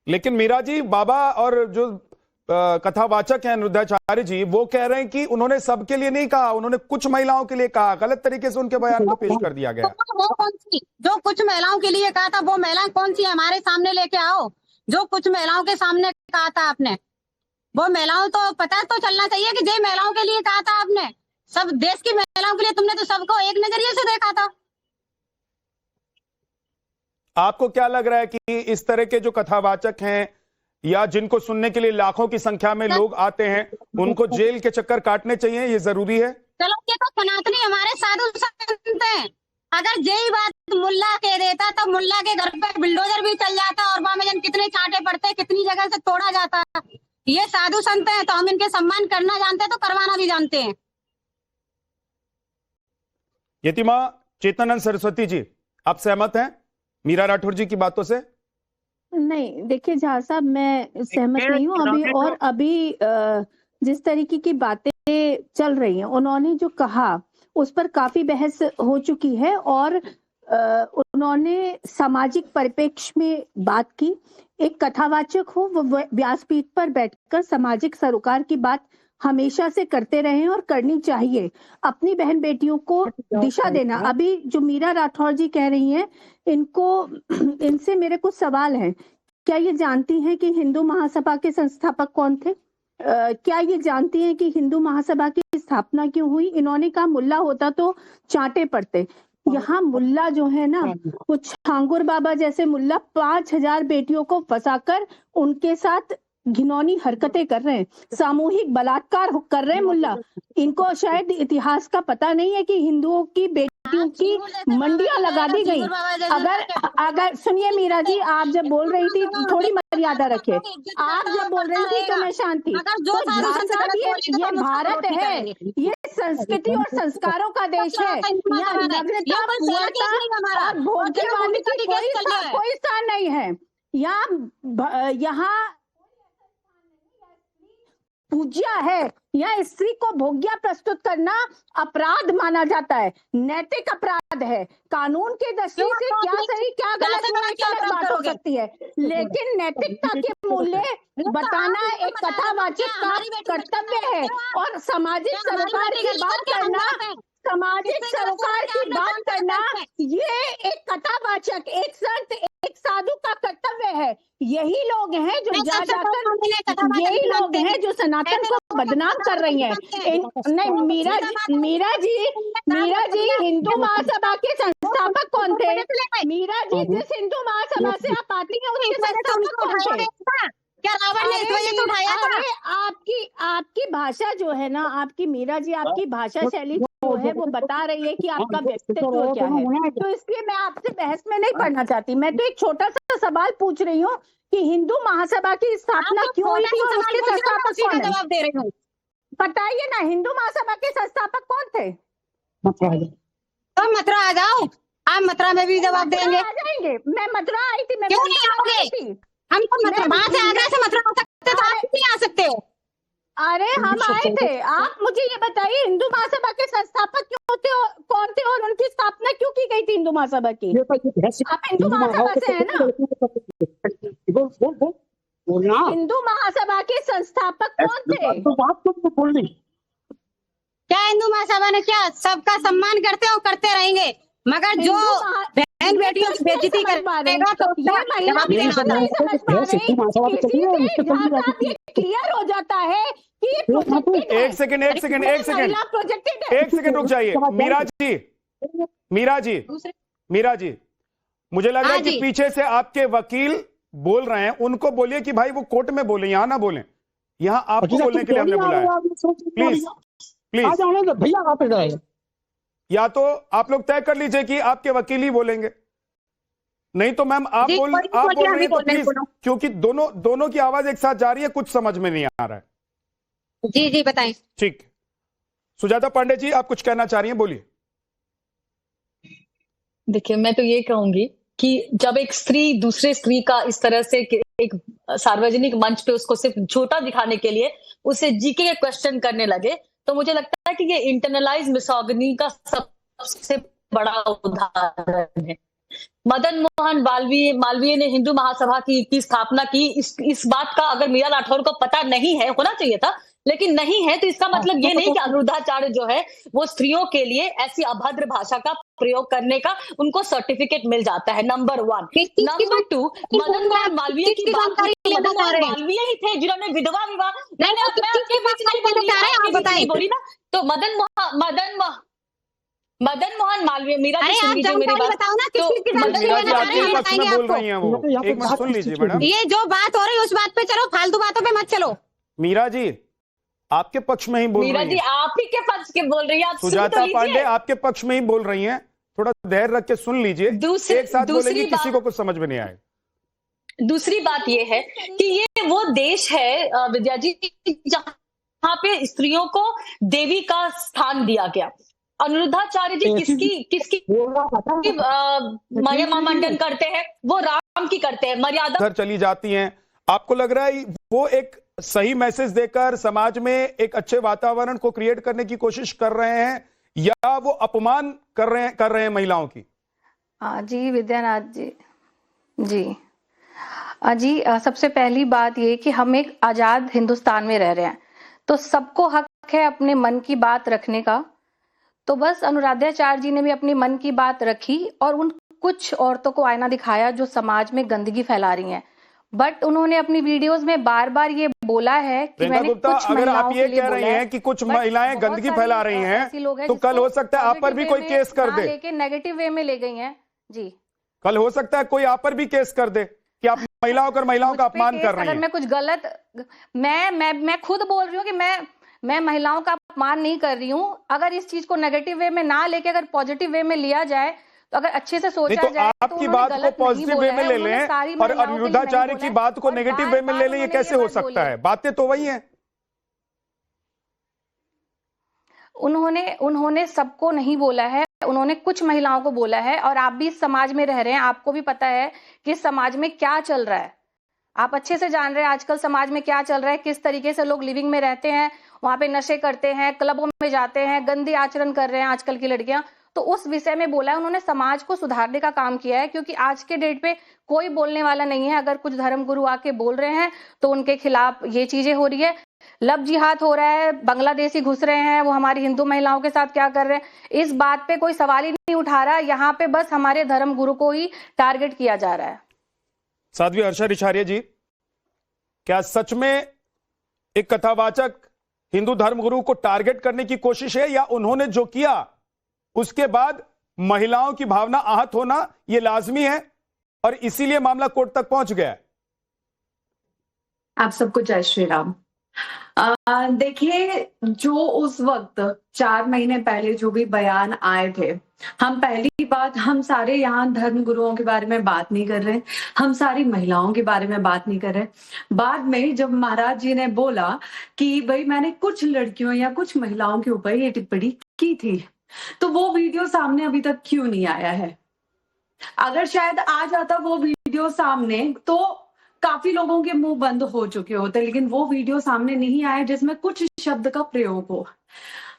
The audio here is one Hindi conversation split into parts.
लेकिन मीरा जी, बाबा और जो कथावाचक हैं नृत्याचार्य जी, वो कह रहे हैं कि उन्होंने सबके लिए नहीं कहा, उन्होंने कुछ महिलाओं के लिए कहा। गलत तरीके से उनके बयान को पेश कर दिया गया। तो वो कौन सी जो कुछ महिलाओं के लिए कहा था, वो महिलाएं कौन सी हमारे सामने लेके आओ। जो कुछ महिलाओं के सामने कहा था आपने, वो महिलाओं तो पता तो चलना चाहिए कि जो महिलाओं के लिए कहा था आपने, सब देश की महिलाओं के लिए तुमने तो सबको एक नजरिए से देखा था। आपको क्या लग रहा है कि इस तरह के जो कथावाचक हैं या जिनको सुनने के लिए लाखों की संख्या में लोग आते हैं, उनको जेल के चक्कर काटने चाहिए? ये जरूरी है? चलो, ये तो सनातनी हमारे साधु संत हैं। अगर यही बात मुल्ला कह देता तो मुल्ला के घर पे बिल्डोजर भी चल जाता और वहां में कितने चांटे पड़ते, कितनी जगह से तोड़ा जाता। ये साधु संत हैं तो हम इनके सम्मान करना जानते हैं, तो करवाना भी जानते हैं। यतिमा चेतनानंद सरस्वती जी, आप सहमत हैं मीरा राठौर जी की बातों से? नहीं, देखिए झा साहब, मैं सहमत नहीं हूँ। अभी जिस तरीके की बातें चल रही हैं, उन्होंने जो कहा उस पर काफी बहस हो चुकी है और उन्होंने सामाजिक परिप्रेक्ष्य में बात की। एक कथावाचक हो, वो व्यासपीठ पर बैठकर सामाजिक सरोकार की बात हमेशा से करते रहे हैं और करनी चाहिए। अपनी बहन बेटियों को दिशा देना। अभी जो मीरा राठौर जी कह रही हैं, इनसे मेरे कुछ सवाल हैं। क्या ये जानती हैं कि हिंदू महासभा के संस्थापक कौन थे? क्या ये जानती हैं कि हिंदू महासभा की स्थापना क्यों हुई? इन्होंने कहा मुल्ला होता तो चांटे पड़ते। यहाँ मुल्ला जो है ना, वो छांगुर बाबा जैसे मुल्ला 5000 बेटियों को फंसाकर उनके साथ घिनौनी हरकतें कर रहे हैं, सामूहिक बलात्कार कर रहे हैं मुल्ला। इनको शायद इतिहास का पता नहीं है कि हिंदुओं की बेटियों की मंडियां लगा दी गई। अगर सुनिए मीरा जी, आप जब बोल रही थी थोड़ी मर्यादा रखिए। आप जब बोल रही थी तो मैं शांत थी। ये भारत है, ये संस्कृति और संस्कारों का देश है। यहाँ नग्नता, पूर्णता और भोग्यवादी की कोई स्थान नहीं है। यहाँ पूज्य है। यहाँ स्त्री को भोग्या प्रस्तुत करना अपराध माना जाता है, नैतिक अपराध है। कानून के दृष्टि से क्या सही क्या गलत बात हो सकती है, लेकिन नैतिकता के मूल्य बताना एक कथावाचक का कर्तव्य है। और सामाजिक सरोकार की बात करना, सामाजिक सरोकार की बात करना, ये एक कथावाचक, एक संत, एक साधु का कर्तव्य है। यही लोग हैं जो यही लोग हैं जो सनातन को बदनाम कर रही हैं। नहीं, मीरा जी हिंदू महासभा के संस्थापक कौन थे? मीरा जी, जिस हिंदू महासभा से आप आती हैं उसके संस्थापक कौन थे? क्या रावण ने इस वजह से उठाया था? आपकी भाषा जो है ना, आपकी मीरा जी, आपकी भाषा शैली जो है वो बता रही है कि आपका व्यक्तित्व क्या है। तो इसलिए मैं आपसे बहस में नहीं पढ़ना चाहती। मैं तो एक छोटा सा सवाल पूछ रही हूँ कि हिंदू महासभा की स्थापना क्यों हुई थी और उसके संस्थापक कौन है? जवाब दे रही हूँ, बताइए ना, हिंदू महासभा के संस्थापक कौन थे? तो मथुरा आ जाओ, आप मथुरा में भी जवाब देंगे। आ जाएंगे। मैं मथुरा आई थी। क्यों नहीं आओगे? हम तो वहां से आगरा से मथुरा आ सकते, तो आप नहीं आ सकते हो? अरे हम आए थे। आप मुझे ये बताइए, हिंदू महासभा के संस्थापक क्यों थे, कौन थे और उनकी स्थापना क्यों की गई थी हिंदू महासभा की? आप हिंदू महासभा से है ना? हिंदू महासभा के संस्थापक कौन थे? क्या हिंदू महासभा ने क्या सबका सम्मान करते हो, करते रहेंगे, मगर जो बहन बेटियों की बेइज्जती करेगा तो क्लियर हो जाता है कि एक सेकंड रुक जाइए। मीरा जी, मुझे लग रहा है कि पीछे से आपके वकील बोल रहे हैं, उनको बोलिए कि भाई वो कोर्ट में बोले, यहां ना बोले। यहाँ आपको बोलने के लिए हमने बुलाया। प्लीज भैया, या तो आप लोग तय कर लीजिए कि आपके वकील ही बोलेंगे, नहीं तो मैम आप बोल रहे हैं तो प्लीज, क्योंकि दोनों की आवाज एक साथ जा रही है, कुछ समझ में नहीं आ रहा है। जी बताएं। ठीक, सुजाता पांडे जी, आप कुछ कहना चाह रही हैं, बोलिए। देखिए, मैं तो ये कहूंगी कि जब एक स्त्री दूसरे स्त्री का इस तरह से एक सार्वजनिक मंच पे उसको सिर्फ छोटा दिखाने के लिए उसे जीके के क्वेश्चन करने लगे, तो मुझे लगता है कि ये इंटरनलाइज मिसोगिनी का सबसे बड़ा उदाहरण है। मदन मोहन मालवीय ने हिंदू महासभा की स्थापना की। इस बात का अगर मीरा राठौर को पता नहीं है, होना चाहिए था, लेकिन नहीं है, तो इसका मतलब ये नहीं कि अनुरुद्धाचार्य जो है वो स्त्रियों के लिए ऐसी अभद्र भाषा का प्रयोग करने का उनको सर्टिफिकेट मिल जाता है, नंबर 1। नंबर 2, मदन मोहन मालवीय की बात, मदन मोहन मालवीय ही थे जिन्होंने विधवा विवाह, नहीं बोली ना, तो मदन मोहन मालवीय, मीरा जी सुन लीजिए मेरी बात, बताओ ना, तो मीरा जी आपके पक्ष में बोल रही हैं वो, एक मिनट सुन लीजिए मैडम। ये जो बात हो रही है उस बात पे चलो, फालतू बातों पे मत चलो। मीरा जी आपके पक्ष में ही बोल रही हैं। मीरा जी आप ही के पक्ष के बोल रही हैं, आप सुजाता पांडे आपके पक्ष में ही बोल रही हैं, थोड़ा धैर्य रख के सुन लीजिए, एक साथ बोलेंगे किसी को कुछ समझ में नहीं आएगा। दूसरी बात ये है कि ये वो देश है विद्या जी जहां पे स्त्रियों को देवी का स्थान दिया गया। अनुरुद्धाचार्य जी किसकी महिमा मंडन करते हैं? वो राम की करते हैं। मर्यादा घर चली जाती हैं। आपको लग रहा है वो एक सही मैसेज देकर समाज में एक अच्छे वातावरण को क्रिएट करने की कोशिश कर रहे हैं, या वो अपमान कर रहे हैं महिलाओं की? जी विद्यानाथ जी सबसे पहली बात ये कि हम एक आजाद हिंदुस्तान में रह रहे हैं, तो सबको हक है अपने मन की बात रखने का। तो बस अनुराधाचार्य जी ने भी अपनी मन की बात रखी और उन कुछ औरतों को आईना दिखाया जो समाज में गंदगी फैला रही हैं। बट उन्होंने अपनी वीडियोस में बार बार ये बोला है कि मैंने कुछ अगर आप ये कह रही हैं कि कुछ महिलाएं गंदगी फैला रही हैं, तो कल हो सकता है आप पर भी कोई केस कर दे, लेकिन नेगेटिव वे में ले गई हैं जी। कल हो सकता है कोई आप पर भी केस कर दे कि आप महिलाओं का अपमान कर रही हैं। अगर मैं कुछ गलत, मैं खुद बोल रही हूँ कि मैं महिलाओं का अपमान नहीं कर रही हूँ। अगर इस चीज को नेगेटिव वे में ना लेके अगर पॉजिटिव वे में लिया जाए, तो अगर अच्छे से सोचा जाए, आपकी बात को पॉजिटिव वे में ले लें और अनुरुद्धाचार्य की बात को नेगेटिव वे में ले लें, ये कैसे हो सकता है? बातें तो वही हैं। उन्होंने सबको नहीं बोला है, उन्होंने कुछ महिलाओं को बोला है। और आप भी इस समाज में रह रहे हैं, आपको भी पता है कि समाज में क्या चल रहा है। आप अच्छे से जान रहे हैं आजकल समाज में क्या चल रहा है, किस तरीके से लोग लिविंग में रहते हैं, वहां पे नशे करते हैं, क्लबों में जाते हैं, गंदी आचरण कर रहे हैं आजकल की लड़कियां। तो उस विषय में बोला है, उन्होंने समाज को सुधारने का काम किया है, क्योंकि आज के डेट पे कोई बोलने वाला नहीं है। अगर कुछ धर्मगुरु आके बोल रहे हैं तो उनके खिलाफ ये चीजें हो रही है, लव जिहाद हो रहा है, बांग्लादेशी घुस रहे हैं, वो हमारी हिंदू महिलाओं के साथ क्या कर रहे हैं, इस बात पे कोई सवाल ही नहीं उठा रहा। यहाँ पे बस हमारे धर्मगुरु को ही टारगेट किया जा रहा है। साध्वी हर्षा रिछारिया जी, क्या सच में एक कथावाचक हिंदू धर्मगुरु को टारगेट करने की कोशिश है, या उन्होंने जो किया उसके बाद महिलाओं की भावना आहत होना यह लाजमी है और इसीलिए मामला कोर्ट तक पहुंच गया है? आप सबको जय श्री राम। देखिए, जो उस वक्त 4 महीने पहले जो भी बयान आए थे, हम सारे यहाँ धर्म गुरुओं के बारे में बात नहीं कर रहे, हम सारी महिलाओं के बारे में बात नहीं कर रहे। बाद में जब महाराज जी ने बोला कि भाई मैंने कुछ लड़कियों या कुछ महिलाओं के ऊपर ये टिप्पणी की थी, तो वो वीडियो सामने अभी तक क्यों नहीं आया है? अगर शायद आ जाता वो वीडियो सामने, तो काफी लोगों के मुंह बंद हो चुके होते, लेकिन वो वीडियो सामने नहीं आया जिसमें कुछ शब्द का प्रयोग हो।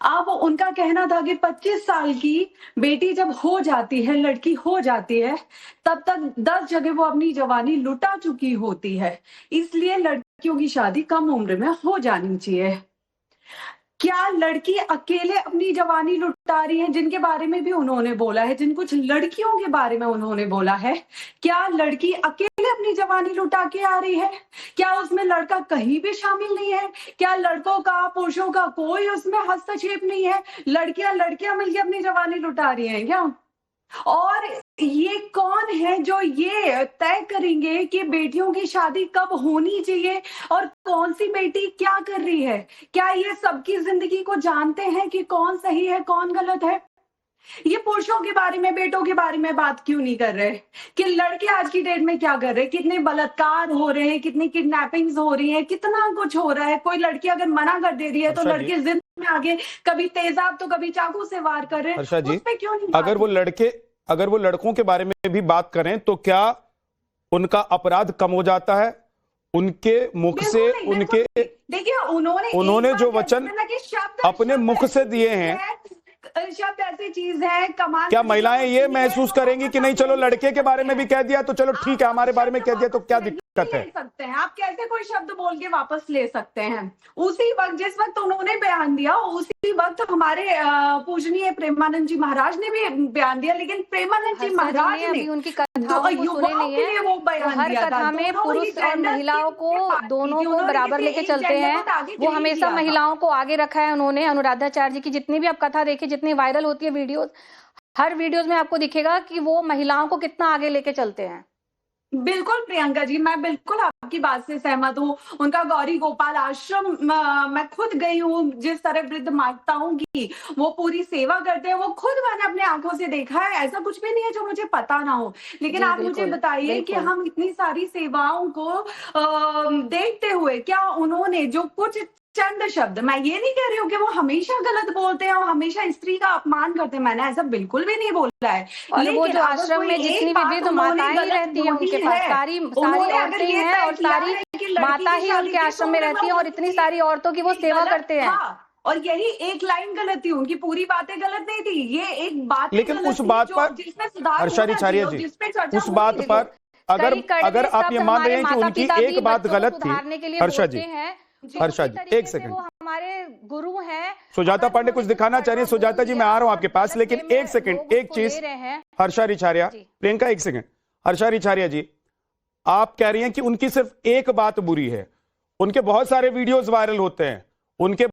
अब उनका कहना था कि 25 साल की बेटी जब हो जाती है, लड़की हो जाती है, तब तक 10 जगह वो अपनी जवानी लुटा चुकी होती है, इसलिए लड़कियों की शादी कम उम्र में हो जानी चाहिए। क्या लड़की अकेले अपनी जवानी लुटा रही है, जिनके बारे में भी उन्होंने बोला है, जिन कुछ लड़कियों के बारे में उन्होंने बोला है, क्या लड़की अकेले अपनी जवानी लुटा के आ रही है? क्या उसमें लड़का कहीं भी शामिल नहीं है? क्या लड़कों का, पुरुषों का कोई उसमें हस्तक्षेप नहीं है? लड़कियां मिलकर अपनी जवानी लुटा रही हैं क्या? और ये कौन है जो ये तय करेंगे कि बेटियों की शादी कब होनी चाहिए और कौन सी बेटी क्या कर रही है? क्या ये सबकी जिंदगी को जानते हैं कि कौन सही है, कौन गलत है? ये पुरुषों के बारे में, बेटों के बारे में बात क्यों नहीं कर रहे कि लड़के आज की डेट में क्या कर रहे हैं? कितने बलात्कार हो रहे हैं, कितनी किडनैपिंग्स हो रही हैं, कितना कुछ हो रहा है। कोई लड़की अगर मना कर दे रही है तो लड़के जिद में आगे कभी तेजाब तो कभी चाकू से वार कर रहे हैं। उस पे क्यों नहीं? अगर वो लड़कों के बारे में भी बात करें तो क्या उनका अपराध कम हो जाता है? उनके मुख से, उनके, देखिए, उन्होंने जो वचन अपने मुख से दिए हैं, शब्द ऐसी चीज है कमाल। क्या महिलाएं ये महसूस करेंगी कि नहीं चलो लड़के के बारे में भी कह दिया तो चलो ठीक है, हमारे बारे में कह दिया तो क्या दिक्कत है? ले सकते हैं आप, कैसे कोई शब्द बोल के वापस ले सकते हैं? उसी वक्त जिस वक्त उन्होंने बयान दिया उसी वक्त हमारे पूजनीय प्रेमानंद जी महाराज ने भी बयान दिया, लेकिन प्रेमानंद जी महाराज ने उनकी कथाओं को सुने नहीं है। वो बयान हर दिया कथा में पुरुष और महिलाओं को दोनों को बराबर लेके चलते हैं। वो हमेशा महिलाओं को आगे रखा है उन्होंने। अनुराधाचार्य जी की जितनी भी आप कथा देखिए, जितनी वायरल होती है वीडियोस, हर वीडियोस में आपको दिखेगा कि वो महिलाओं को कितना आगे लेके चलते हैं। बिल्कुल प्रियंका जी, मैं बिल्कुल आपकी बात से सहमत हूँ। उनका गौरी गोपाल आश्रम मैं खुद गई हूँ, जिस तरह वृद्ध माताओं की वो पूरी सेवा करते हैं, वो खुद मैंने अपने आंखों से देखा है। ऐसा कुछ भी नहीं है जो मुझे पता ना हो। लेकिन आप मुझे बताइए कि हम इतनी सारी सेवाओं को देखते हुए क्या उन्होंने जो कुछ चंद शब्द, मैं ये नहीं कह रही हूँ कि वो हमेशा गलत बोलते हैं और हमेशा स्त्री का अपमान करते हैं, मैंने ऐसा बिल्कुल भी नहीं बोला है। और वो जो आश्रम में जितनी भी वृद्ध माताएं रहती हैं उनके पास सारी औरतें ही हैं और सारी माता ही उनके आश्रम में रहती हैं और इतनी सारी औरतों की वो सेवा करते हैं। और यही एक लाइन गलत थी, उनकी पूरी बातें गलत नहीं थी, ये एक बात। लेकिन उस बात पर हर्षा रिछारिया जी, उस बात पर अगर आप ये मान रहे हैं कि उनकी एक बात गलत थी, हर्षा जी, एक सेकंड, वो हमारे गुरु हैं। सुजाता पांडे कुछ दिखाना चाह रही है। सुजाता जी मैं आ रहा हूं आपके पास, लेकिन एक सेकंड, एक चीज हर्षा रिछारिया, प्रियंका एक सेकंड, हर्षा रिछारिया जी, आप कह रही हैं कि उनकी सिर्फ एक बात बुरी है, उनके बहुत सारे वीडियोस वायरल होते हैं, उनके